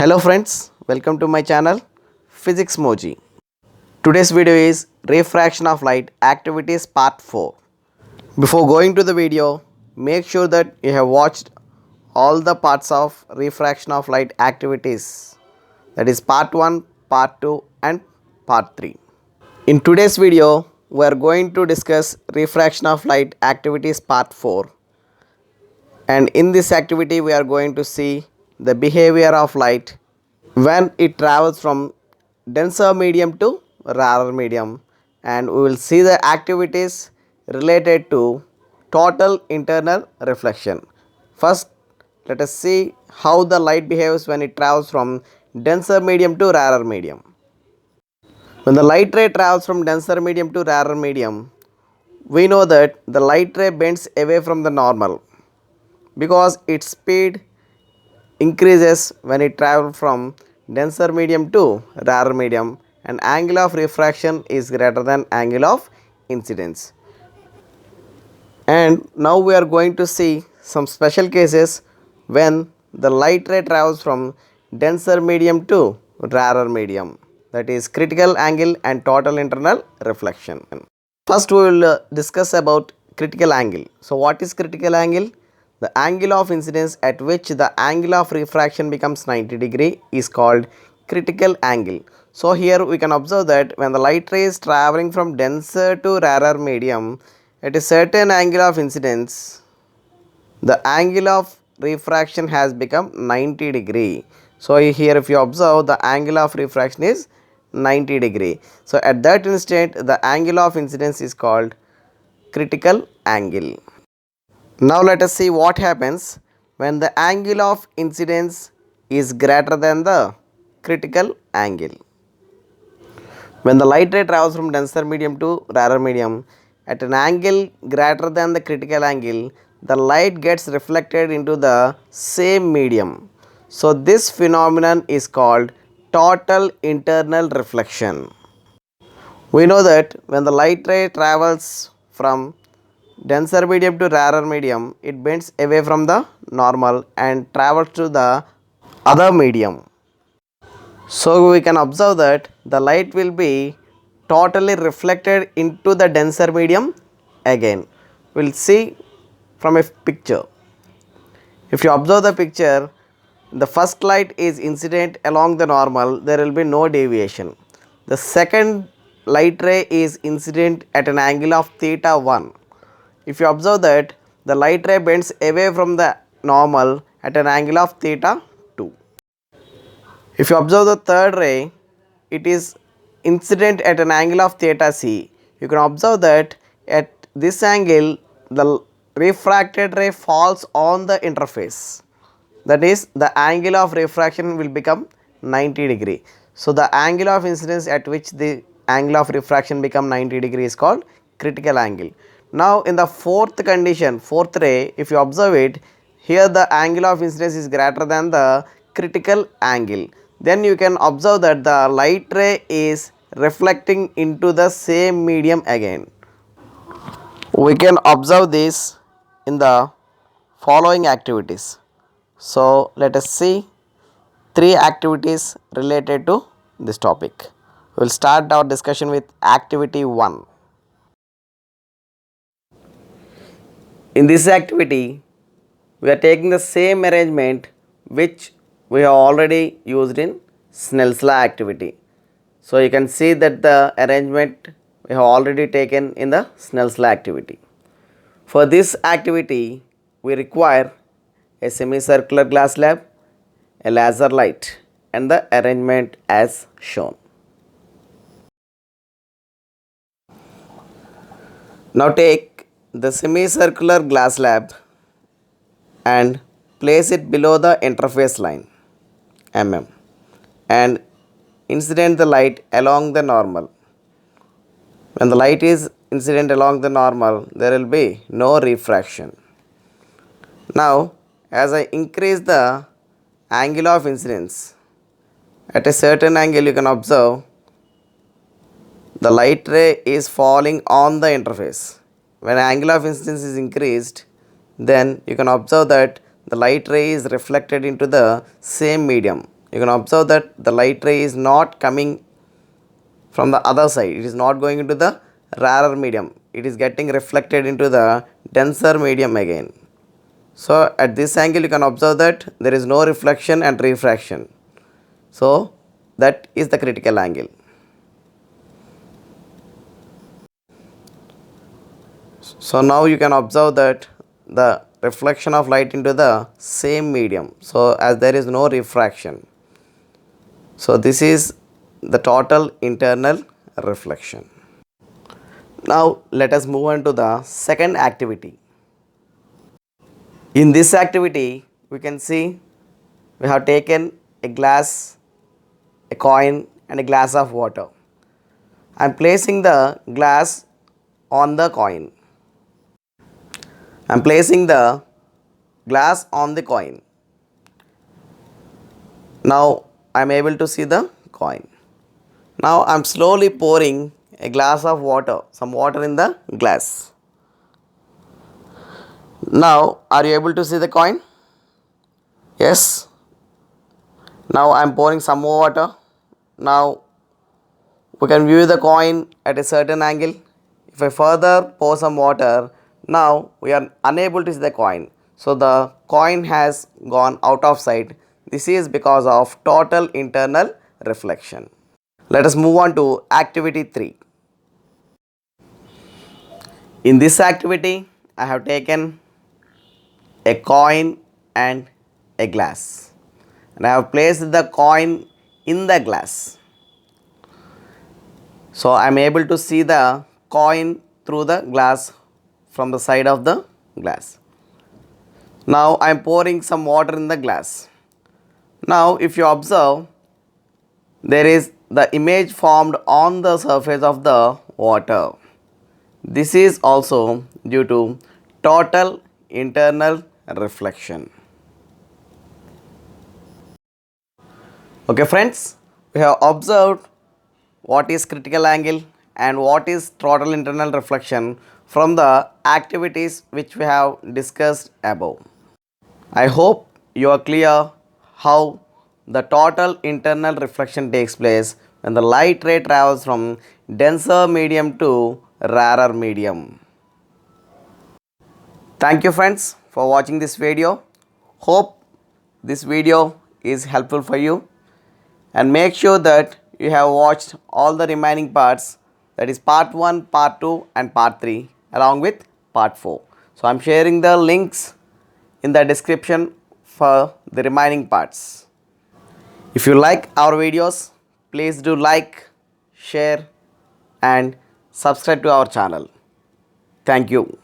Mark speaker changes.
Speaker 1: Hello friends, welcome to my channel Physics Moji. Today's video is refraction of light activities part 4. Before going to the video, make sure that you have watched all the parts of refraction of light activities, that is part 1, part 2 and part 3. In today's video, we are going to discuss refraction of light activities part 4, and in this activity we are going to see the behavior of light when it travels from denser medium to rarer medium, and we will see the activities related to total internal reflection. First, let us see how the light behaves when it travels from denser medium to rarer medium. When the light ray travels from denser medium to rarer medium, we know that the light ray bends away from the normal because its speed increases when it travels from denser medium to rarer medium, and angle of refraction is greater than angle of incidence. And now we are going to see some special cases when the light ray travels from denser medium to rarer medium, that is critical angle and total internal reflection. First we will discuss about critical angle. So what is critical angle? The angle of incidence at which the angle of refraction becomes 90 degree is called critical angle. So here we can observe that when the light ray is traveling from denser to rarer medium at a certain angle of incidence, the angle of refraction has become 90 degree. So here if you observe, the angle of refraction is 90 degree. So at that instant the angle of incidence is called critical angle. Now let us see what happens when the angle of incidence is greater than the critical angle. When the light ray travels from denser medium to rarer medium at an angle greater than the critical angle, the light gets reflected into the same medium. So this phenomenon is called total internal reflection. We know that when the light ray travels from denser medium to rarer medium, it bends away from the normal and travels to the other medium. So we can observe that the light will be totally reflected into the denser medium again. We will see from a picture. If you observe the picture, the first light is incident along the normal, there will be no deviation. The second light ray is incident at an angle of theta 1. If you observe that the light ray bends away from the normal at an angle of theta 2. If you observe the third ray, it is incident at an angle of theta c. You can observe that at this angle the refracted ray falls on the interface, that is the angle of refraction will become 90 degree. So the angle of incidence at which the angle of refraction become 90 degree is called critical angle. Now in the fourth condition, fourth ray, if you observe it, here the angle of incidence is greater than the critical angle. Then you can observe that the light ray is reflecting into the same medium again. We can observe this in the following activities. So let us see 3 activities related to this topic. We will start our discussion with activity 1. In this activity, we are taking the same arrangement which we have already used in Snell's law activity. So you can see that the arrangement we have already taken in the Snell's law activity. For this activity, we require a semicircular glass slab, a laser light, and the arrangement as shown. Now take the semicircular glass slab and place it below the interface line mm and incident the light along the normal. When the light is incident along the normal, there will be no refraction. Now as I increase the angle of incidence, at a certain angle you can observe the light ray is falling on the interface. When angle of incidence is increased, then you can observe that the light ray is reflected into the same medium. you can observe that the light ray is not coming from the other side. It is not going into the rarer medium. It is getting reflected into the denser medium again. So at this angle you can observe that there is no reflection and refraction. So that is the critical angle. So now you can observe that the reflection of light into the same medium. So as there is no refraction. So this is the total internal reflection. Now let us move on to the second activity. In this activity we can see we have taken a glass, a coin and a glass of water. I am placing the glass on the coin. I am placing the glass on the coin. Now I am able to see the coin. Now I am slowly pouring a glass of water, some water in the glass. Now are you able to see the coin? Yes. Now I am pouring some more water. Now we can view the coin at a certain angle. If I further pour some water, now we are unable to see the coin. So the coin has gone out of sight. This is because of total internal reflection. Let us move on to activity 3. In this activity, I have taken a coin and a glass. And I have placed the coin in the glass. So I am able to see the coin through the glass from the side of the glass. Now I am pouring some water in the glass. Now if you observe, there is the image formed on the surface of the water. This is also due to total internal reflection. Okay friends, we have observed what is critical angle and what is total internal reflection from the activities which we have discussed above. I hope you are clear how the total internal reflection takes place when the light ray travels from denser medium to rarer medium. Thank you friends for watching this video. Hope this video is helpful for you, and make sure that you have watched all the remaining parts, that is part 1, part 2 and part 3 along with part 4. So I am sharing the links in the description for the remaining parts. If you like our videos, please do like, share and subscribe to our channel. Thank you.